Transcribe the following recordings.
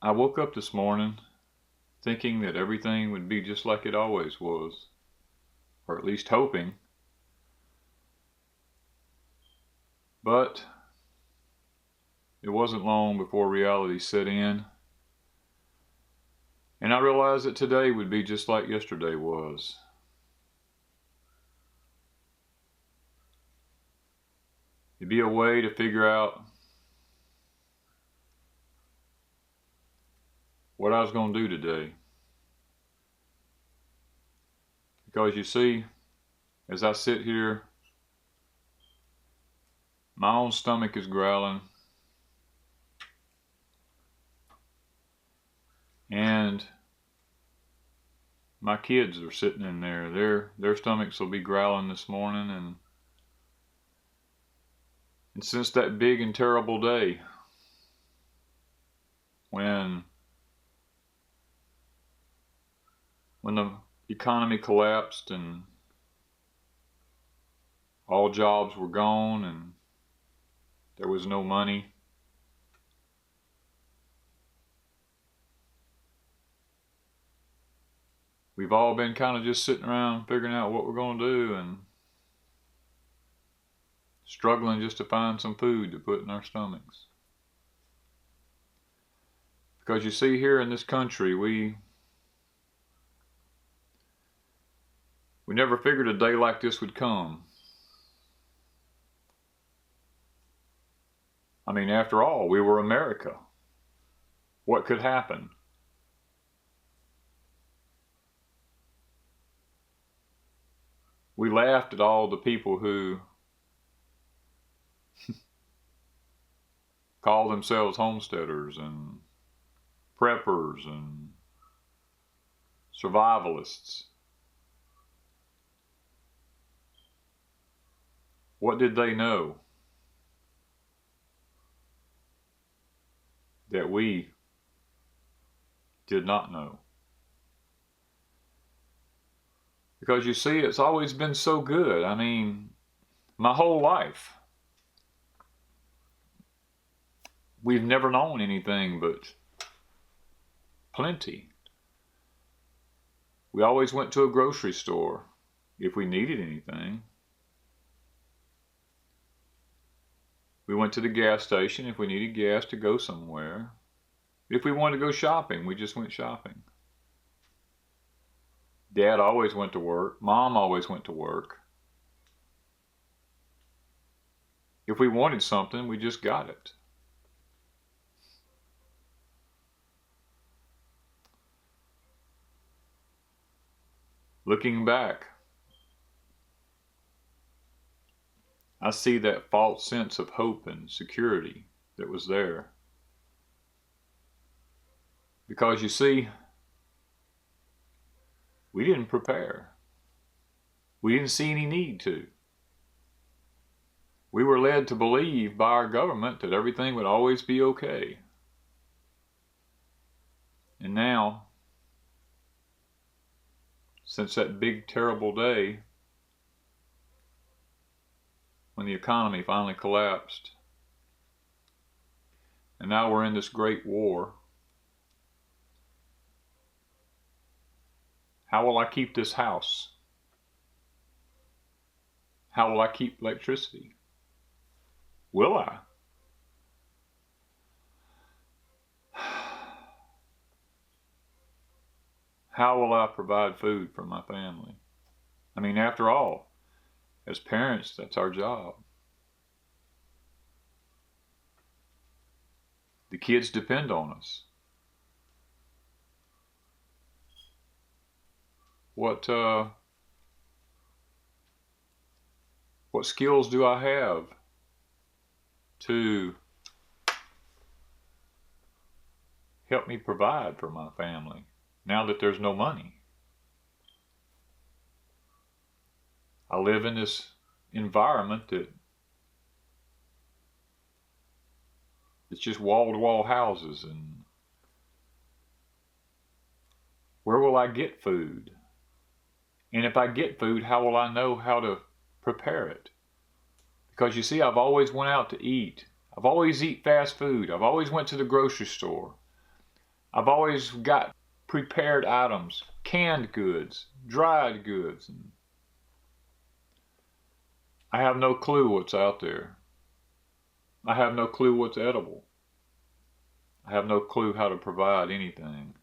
I woke up this morning thinking that everything would be just like it always was, or at least hoping. But it wasn't long before reality set in, and I realized that today would be just like yesterday was. It'd be a way to figure out what I was going to do today. Because you see, as I sit here, my own stomach is growling, and my kids are sitting in there. Their stomachs will be growling this morning, and since that big and terrible day when the economy collapsed and all jobs were gone and there was no money, we've all been kind of just sitting around figuring out what we're going to do and struggling just to find some food to put in our stomachs. Because you see, here in this country, we never figured a day like this would come. I mean, after all, we were America. What could happen? We laughed at all the people who call themselves homesteaders and preppers and survivalists. What did they know that we did not know? Because you see, it's always been so good. I mean, my whole life, we've never known anything but plenty. We always went to a grocery store if we needed anything. We went to the gas station if we needed gas to go somewhere. If we wanted to go shopping, we just went shopping. Dad always went to work. Mom always went to work. If we wanted something, we just got it. Looking back, I see that false sense of hope and security that was there. Because you see, we didn't prepare. We didn't see any need to. We were led to believe by our government that everything would always be okay. And now, since that big terrible day when the economy finally collapsed, and now we're in this great war, how will I keep this house? How will I keep electricity? Will I? How will I provide food for my family? I mean, after all, as parents, that's our job. The kids depend on us. What skills do I have to help me provide for my family now that there's no money? I live in this environment that it's just wall-to-wall houses, and where will I get food? And if I get food, how will I know how to prepare it? Because you see, I've always went out to eat. I've always eat fast food. I've always went to the grocery store. I've always got prepared items, canned goods, dried goods. And I have no clue what's out there. I have no clue what's edible. I have no clue how to provide anything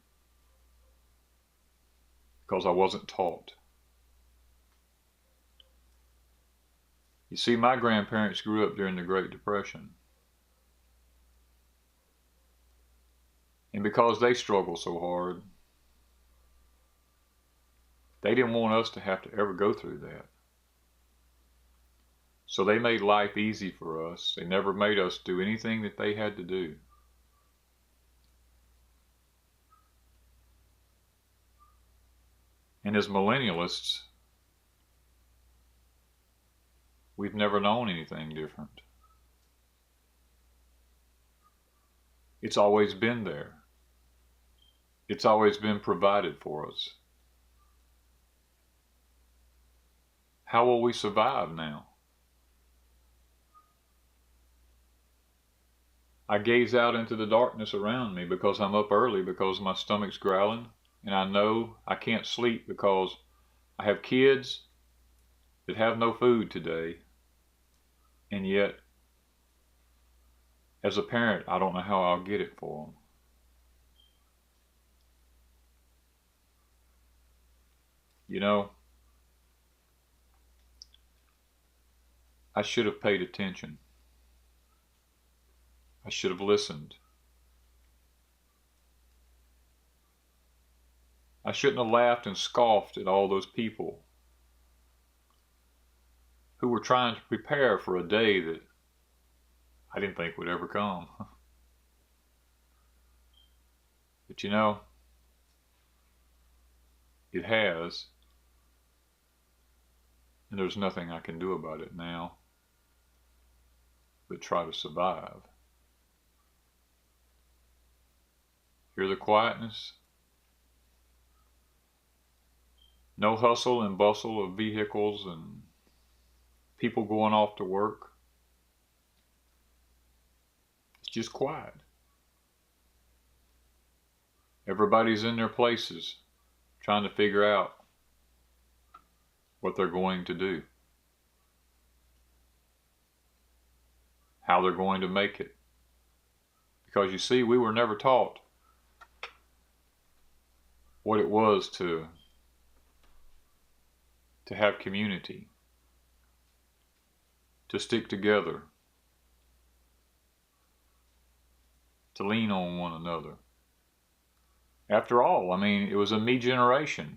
because I wasn't taught. You see, my grandparents grew up during the Great Depression. And because they struggled so hard, they didn't want us to have to ever go through that. So they made life easy for us. They never made us do anything that they had to do. And as millennialists, we've never known anything different. It's always been there. It's always been provided for us. How will we survive now? I gaze out into the darkness around me because I'm up early because my stomach's growling, and I know I can't sleep because I have kids that have no food today, and yet, as a parent, I don't know how I'll get it for them. You know, I should have paid attention. I should have listened. I shouldn't have laughed and scoffed at all those people who were trying to prepare for a day that I didn't think would ever come. But you know, it has, and there's nothing I can do about it now but try to survive. Hear the quietness? No hustle and bustle of vehicles and people going off to work. It's just quiet. Everybody's in their places trying to figure out what they're going to do, how they're going to make it. Because you see, we were never taught what it was to have community, to stick together, to lean on one another. After all, I mean, it was a me generation.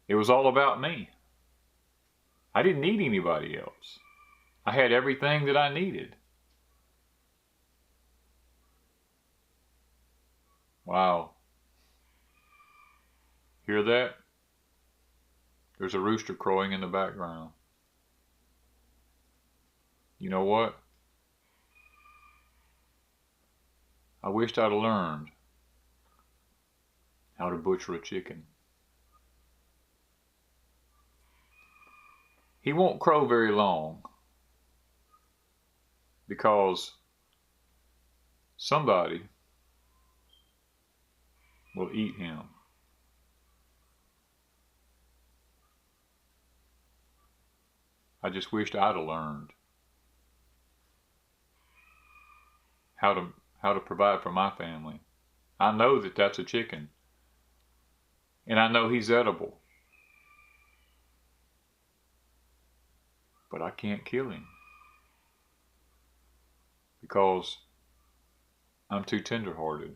It was all about me. I didn't need anybody else. I had everything that I needed. Wow. Hear that? There's a rooster crowing in the background. You know what? I wished I'd learned how to butcher a chicken. He won't crow very long because somebody will eat him. I just wished I'd have learned how to provide for my family. I know that that's a chicken, and I know he's edible, but I can't kill him because I'm too tender-hearted.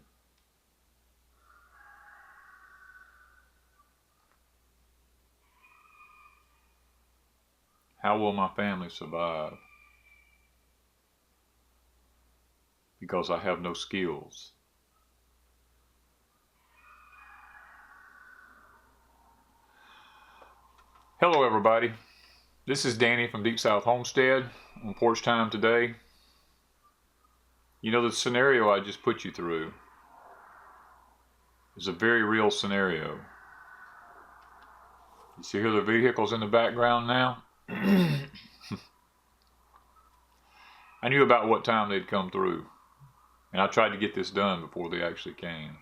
How will my family survive? Because I have no skills. Hello everybody. This is Danny from Deep South Homestead on Porch Time today. You know, the scenario I just put you through is a very real scenario. You see here the vehicles in the background now? I knew about what time they'd come through. And I tried to get this done before they actually came.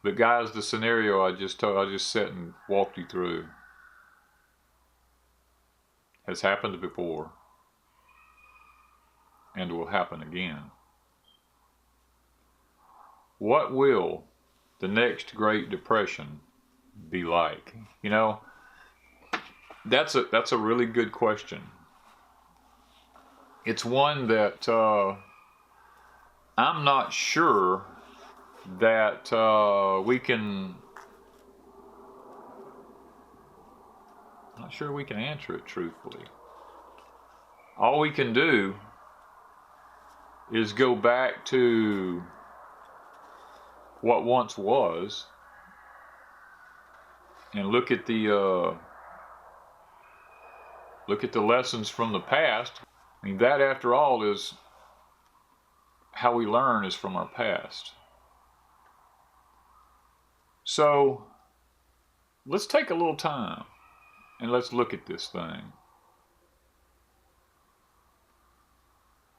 But guys, the scenario I just sat and walked you through has happened before and will happen again. What will the next Great Depression be like? You know, that's a really good question. It's one that I'm not sure that we can answer it truthfully. All we can do is go back to what once was and look at the lessons from the past. I mean, that after all is how we learn, is from our past. So let's take a little time and let's look at this thing.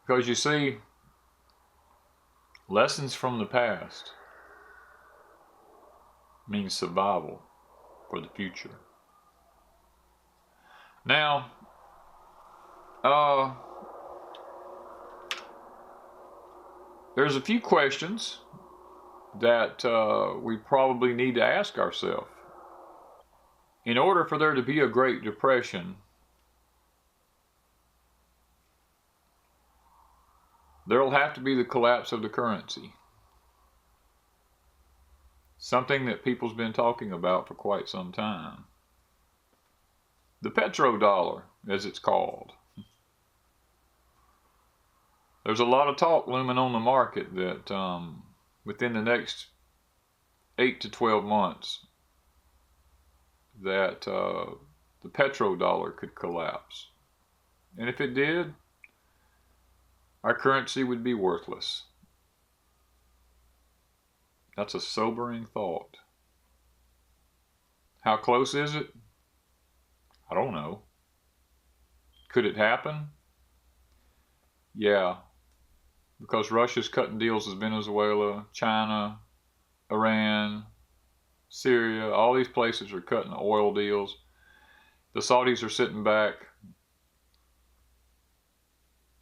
Because you see, lessons from the past means survival for the future. Now, there's a few questions that we probably need to ask ourselves. In order for there to be a Great Depression, there'll have to be the collapse of the currency. Something that people's been talking about for quite some time. The petrodollar, as it's called. There's a lot of talk looming on the market that within the next 8 to 12 months that the petrodollar could collapse. And if it did, our currency would be worthless. That's a sobering thought. How close is it? I don't know. Could it happen? Yeah, because Russia's cutting deals with Venezuela, China, Iran, Syria. All these places are cutting oil deals. The Saudis are sitting back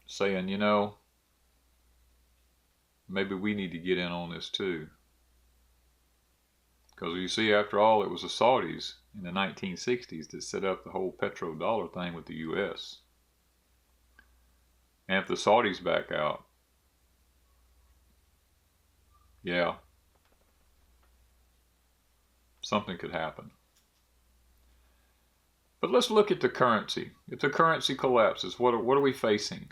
saying, you know, maybe we need to get in on this too. Because you see, after all, it was the Saudis in the 1960s that set up the whole petrodollar thing with the U.S. And if the Saudis back out, yeah, something could happen. But let's look at the currency. If the currency collapses, what are we facing?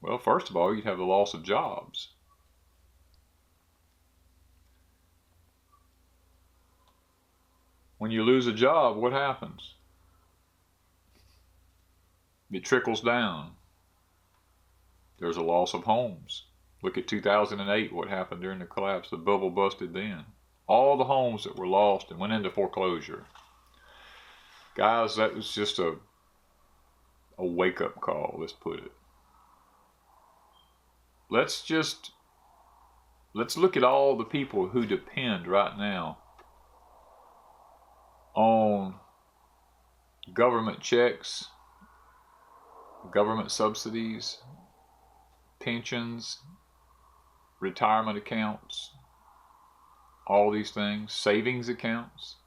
Well, first of all, you'd have the loss of jobs. When you lose a job, what happens? It trickles down. There's a loss of homes. Look at 2008, what happened during the collapse. The bubble busted then. All the homes that were lost and went into foreclosure. Guys, that was just a wake-up call, let's put it. Let's look at all the people who depend right now on government checks, government subsidies, pensions, retirement accounts, all these things, savings accounts.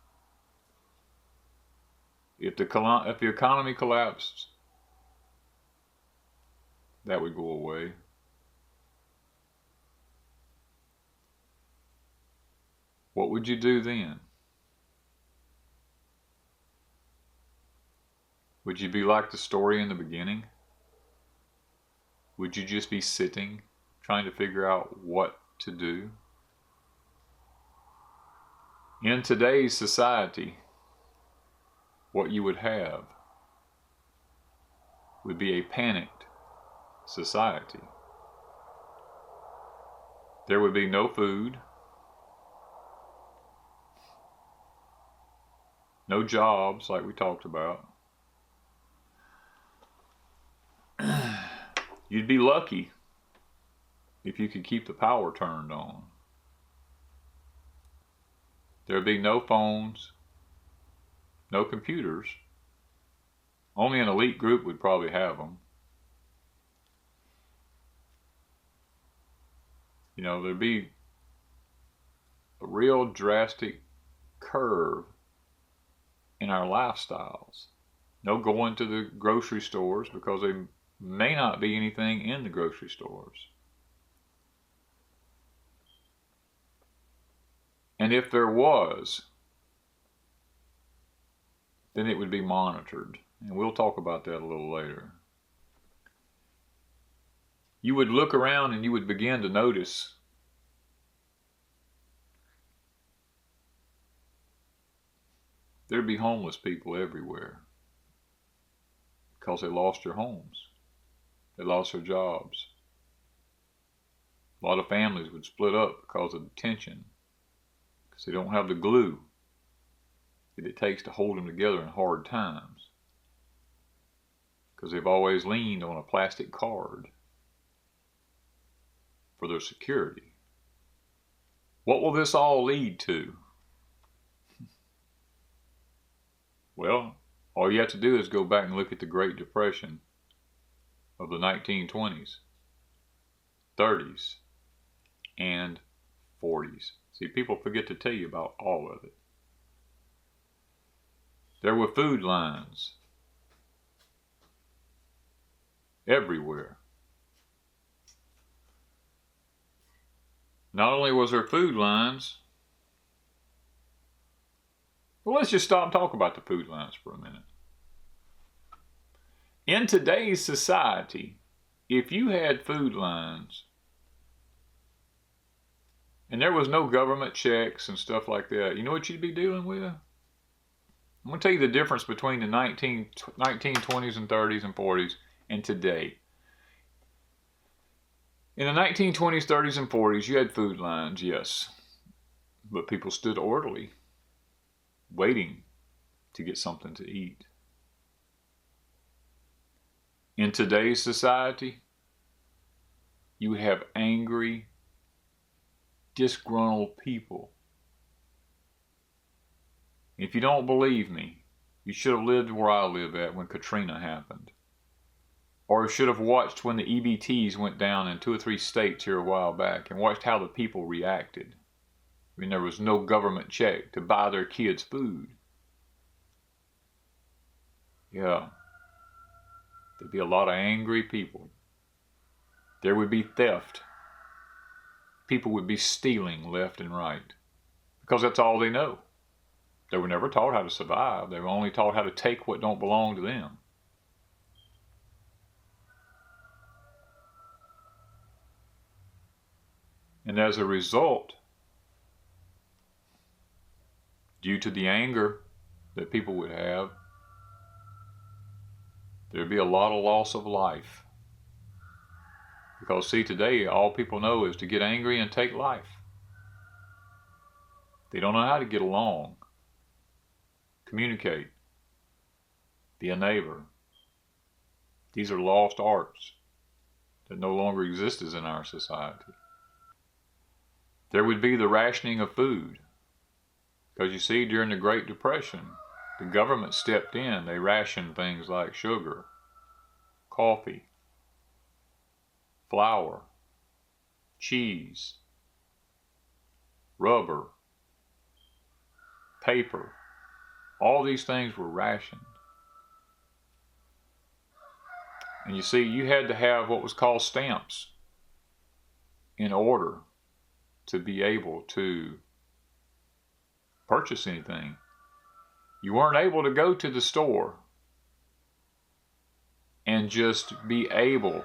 If the economy collapsed, that would go away. What would you do then? Would you be like the story in the beginning? Would you just be sitting, trying to figure out what to do? In today's society, what you would have would be a panicked society. There would be no food, no jobs You'd be lucky if you could keep the power turned on. There'd be no phones, no computers. Only an elite group would probably have them. You know, there'd be a real drastic curve in our lifestyles. No going to the grocery stores because there may not be anything in the grocery stores. And if there was, then it would be monitored. And we'll talk about that a little later. You would look around and you would begin to notice there'd be homeless people everywhere because they lost their homes. They lost their jobs. A lot of families would split up because of the tension, because they don't have the glue that it takes to hold them together in hard times, because they've always leaned on a plastic card for their security. What will this all lead to? Well, all you have to do is go back and look at the Great Depression of the 1920s, 30s, and 40s. See, people forget to tell you about all of it. There were food lines everywhere. Not only was there food lines, well, let's just stop and talk about the food lines for a minute. In today's society, if you had food lines and there was no government checks and stuff like that, you know what you'd be dealing with? I'm going to tell you the difference between the 1920s and 30s and 40s and today. In the 1920s, 30s, and 40s, you had food lines, yes. But people stood orderly, waiting to get something to eat. In today's society, you have angry, disgruntled people. If you don't believe me, you should have lived where I live at when Katrina happened. Or should have watched when the EBTs went down in 2 or 3 states here a while back and watched how the people reacted when there was no government check to buy their kids food. Yeah. There'd be a lot of angry people. There would be theft. People would be stealing left and right because that's all they know. They were never taught how to survive. They were only taught how to take what don't belong to them. And as a result, due to the anger that people would have, there'd be a lot of loss of life. Because see, today all people know is to get angry and take life. They don't know how to get along, communicate, be a neighbor. These are lost arts that no longer exist in our society. There would be the rationing of food. Because you see, during the Great Depression, the government stepped in. They rationed things like sugar, coffee, flour, cheese, rubber, paper. All these things were rationed. And you see, you had to have what was called stamps in order to be able to purchase anything. You weren't able to go to the store and just be able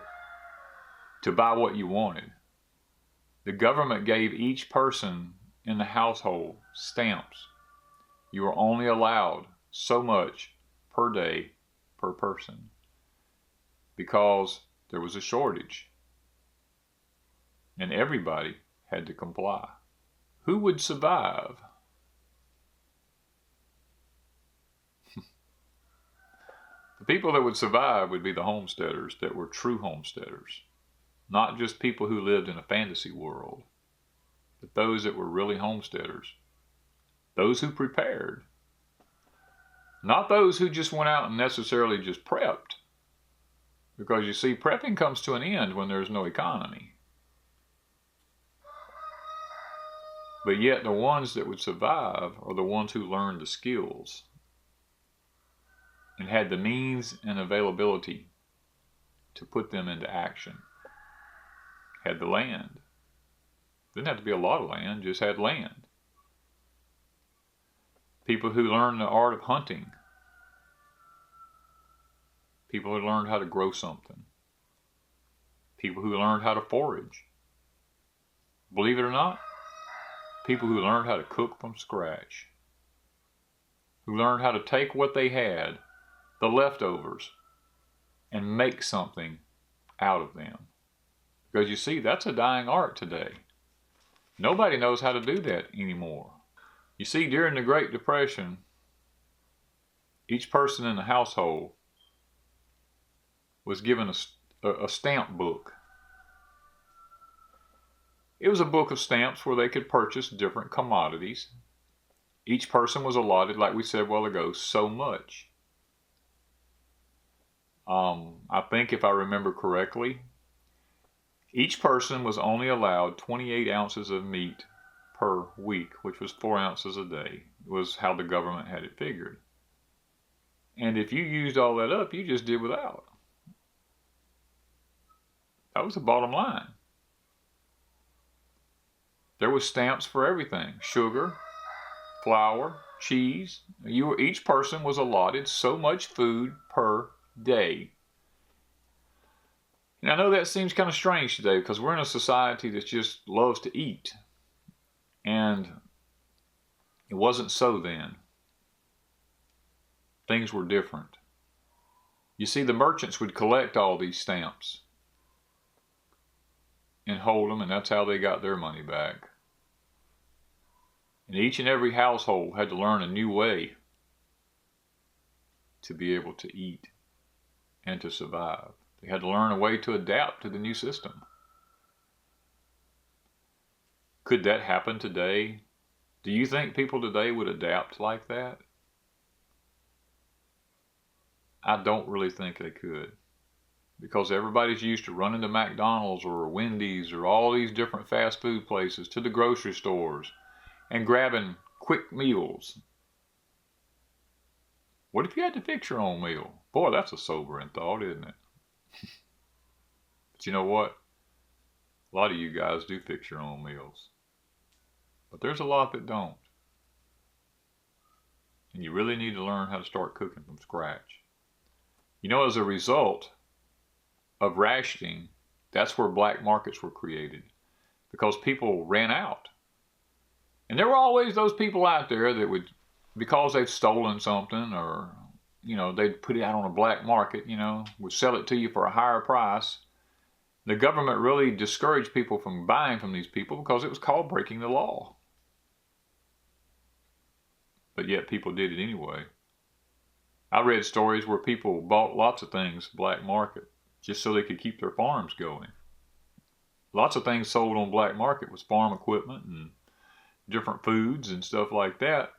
to buy what you wanted. The government gave each person in the household stamps. You were only allowed so much per day per person because there was a shortage and everybody had to comply. Who would survive? The people that would survive would be the homesteaders that were true homesteaders. Not just people who lived in a fantasy world, but those that were really homesteaders. Those who prepared. Not those who just went out and necessarily just prepped. Because you see, prepping comes to an end when there's no economy. But yet the ones that would survive are the ones who learned the skills and had the means and availability to put them into action. Had the land. Didn't have to be a lot of land, just had land. People who learned the art of hunting. People who learned how to grow something. People who learned how to forage. Believe it or not, people who learned how to cook from scratch. Who learned how to take what they had, the leftovers, and make something out of them. Because you see, that's a dying art today. Nobody knows how to do that anymore. You see, during the Great Depression, each person in the household was given a stamp book. It was a book of stamps where they could purchase different commodities. Each person was allotted, like we said a while ago, so much. I think if I remember correctly, each person was only allowed 28 ounces of meat per week, which was 4 ounces a day, was how the government had it figured. And if you used all that up, you just did without. That was the bottom line. There was stamps for everything: sugar, flour, cheese. Each person was allotted so much food per day. And I know that seems kind of strange today because we're in a society that just loves to eat. And it wasn't so then. Things were different. You see, the merchants would collect all these stamps and hold them, and that's how they got their money back. And each and every household had to learn a new way to be able to eat and to survive. They had to learn a way to adapt to the new system. Could that happen today? Do you think people today would adapt like that? I don't really think they could. Because everybody's used to running to McDonald's or Wendy's or all these different fast food places, to the grocery stores, and grabbing quick meals. What if you had to fix your own meal? Boy, that's a sobering thought, isn't it? But you know what? A lot of you guys do fix your own meals. But there's a lot that don't. And you really need to learn how to start cooking from scratch. You know, as a result of rationing, that's where black markets were created. Because people ran out. And there were always those people out there that would, because they've stolen something, or, you know, they'd put it out on a black market, you know, would sell it to you for a higher price. The government really discouraged people from buying from these people because it was called breaking the law. But yet people did it anyway. I read stories where people bought lots of things black market just so they could keep their farms going. Lots of things sold on black market was farm equipment and different foods and stuff like that.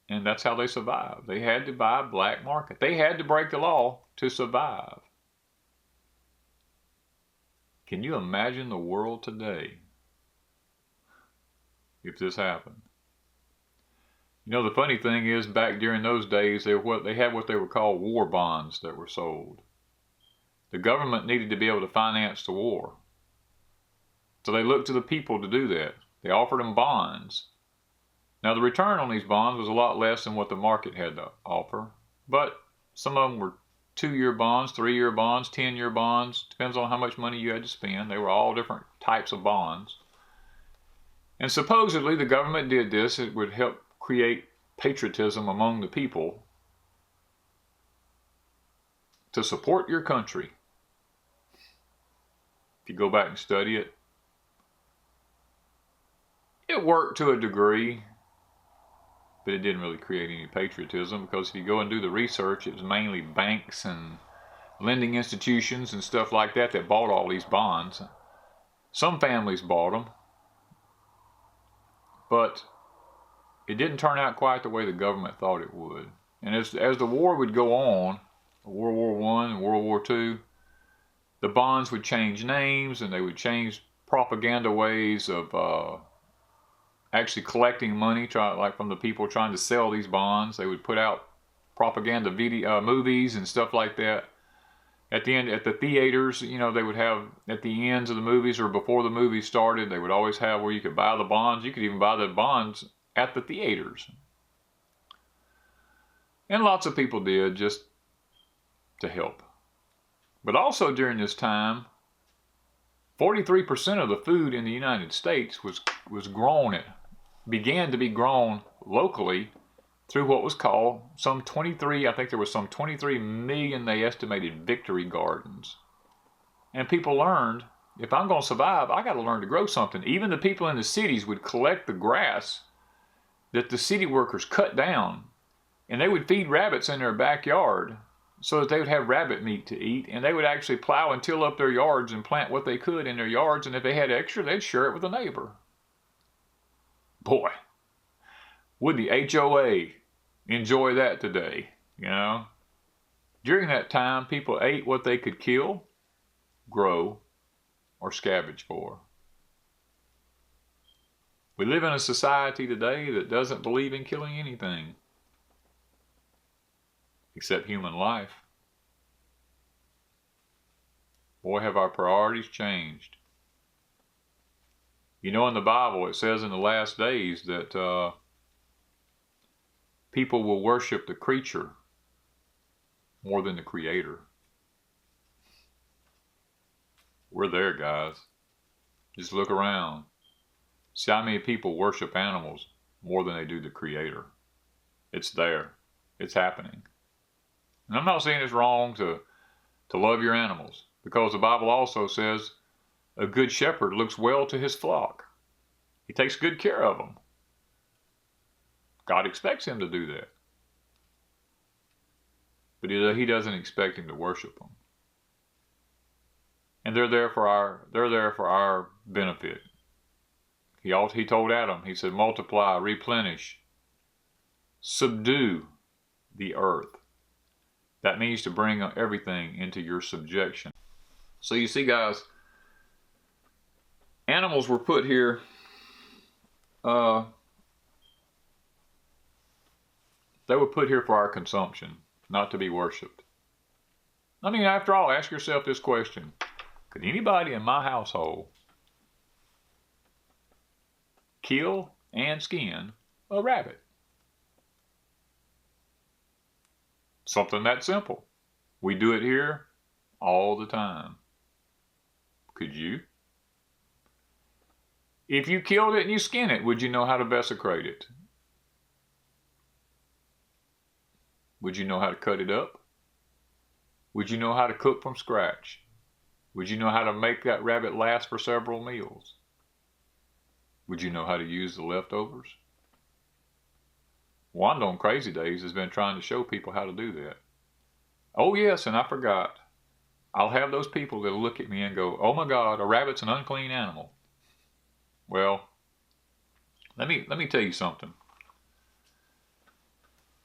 And that's how they survived. They had to buy black market. They had to break the law to survive. Can you imagine the world today if this happened? You know, the funny thing is, back during those days, they had what they were called war bonds that were sold. The government needed to be able to finance the war. So they looked to the people to do that. They offered them bonds. Now, the return on these bonds was a lot less than what the market had to offer, but some of them were 2-year bonds, 3-year bonds, 10-year bonds. Depends on how much money you had to spend. They were all different types of bonds. And supposedly the government did this. It would help create patriotism among the people to support your country. If you go back and study it, it worked to a degree. but it didn't really create any patriotism, because if you go and do the research, it was mainly banks and lending institutions and stuff like that that bought all these bonds. Some families bought them, but it didn't turn out quite the way the government thought it would. And as the war would go on, World War I and World War II, the bonds would change names, and they would change propaganda ways of actually collecting money, like from the people trying to sell these bonds. They would put out propaganda movies and stuff like that. At the end, at the theaters, you know, they would have at the ends of the movies or before the movies started, they would always have where you could buy the bonds. You could even buy the bonds at the theaters. And lots of people did, just to help. But also during this time, 43% of the food in the United States was began to be grown locally through what was called I think there was some 23 million, they estimated, victory gardens. And people learned, if I'm going to survive, I got to learn to grow something. Even the people in the cities would collect the grass that the city workers cut down, and they would feed rabbits in their backyard so that they would have rabbit meat to eat, and they would actually plow and till up their yards and plant what they could in their yards, and if they had extra, they'd share it with a neighbor. Boy, would the HOA enjoy that today, you know? During that time, people ate what they could kill, grow, or scavenge for. We live in a society today that doesn't believe in killing anything except human life. Boy, have our priorities changed. You know, in the Bible, it says in the last days that people will worship the creature more than the Creator. We're there, guys. Just look around. See how many people worship animals more than they do the Creator. It's there. It's happening. And I'm not saying it's wrong to love your animals, because the Bible also says a good shepherd looks well to his flock. He takes good care of them. God expects him to do that. But he doesn't expect him to worship them. And they're there for our benefit. He told Adam, he said, multiply, replenish, subdue the earth. That means to bring everything into your subjection. So you see, guys, animals were put here they were put here for our consumption, not to be worshipped. I mean, after all, ask yourself this question. Could anybody in my household kill and skin a rabbit? Something that simple. We do it here all the time. Could you? If you killed it and you skinned it, would you know how to desecrate it? Would you know how to cut it up? Would you know how to cook from scratch? Would you know how to make that rabbit last for several meals? Would you know how to use the leftovers? Wanda on Crazy Days has been trying to show people how to do that. Oh yes, and I forgot. I'll have those people that'll look at me and go, oh my God, a rabbit's an unclean animal. Well, let me tell you something.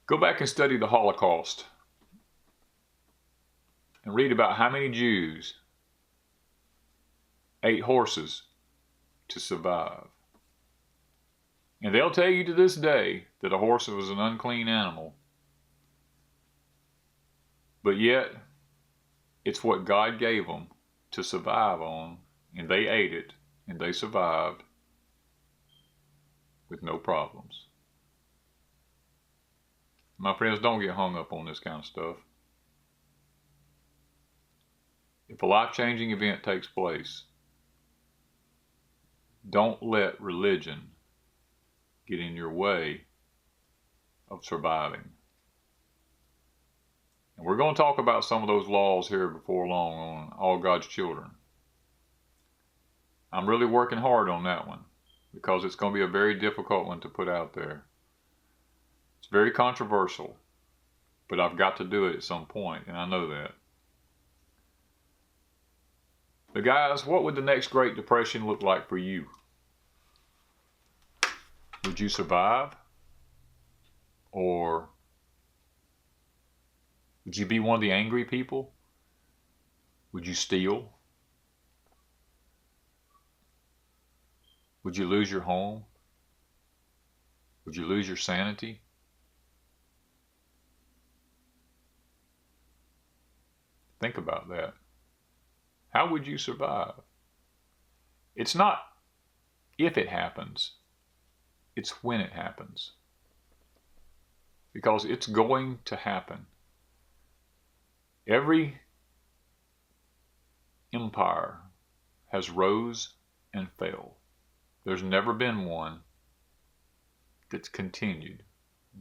Go back and study the Holocaust and read about how many Jews ate horses to survive. And they'll tell you to this day that a horse was an unclean animal. But yet, it's what God gave them to survive on, and they ate it, and they survived with no problems. My friends, don't get hung up on this kind of stuff. If a life-changing event takes place, don't let religion get in your way of surviving. And we're going to talk about some of those laws here before long on all God's children. I'm really working hard on that one because it's going to be a very difficult one to put out there. very controversial, but I've got to do it at some point, and I know that. But guys, what would the next Great Depression look like for you? Would you survive? Or would you be one of the angry people? Would you steal? Would you lose your home? Would you lose your sanity? Think about that. How would you survive? It's not if it happens, it's when it happens. Because it's going to happen. Every empire has rose and fell. There's never been one that's continued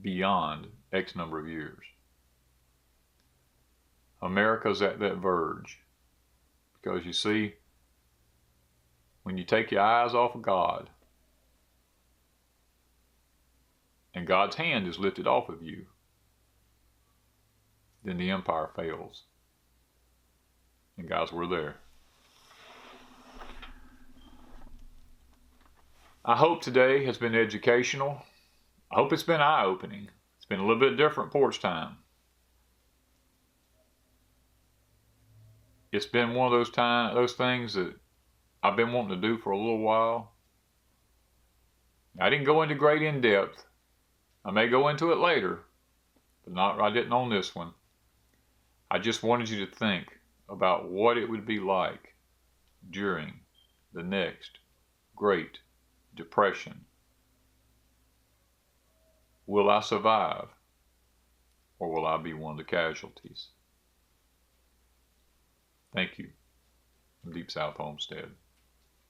beyond X number of years. America's at that verge. Because you see, when you take your eyes off of God, and God's hand is lifted off of you, then the empire fails. And guys, we're there. I hope today has been educational. I hope it's been eye-opening. It's been a little bit different porch time. It's been one of those things that I've been wanting to do for a little while. I didn't go into great in depth. I may go into it later, but I didn't on this one. I just wanted you to think about what it would be like during the next Great Depression. Will I survive, or will I be one of the casualties? Thank you. From Deep South Homestead.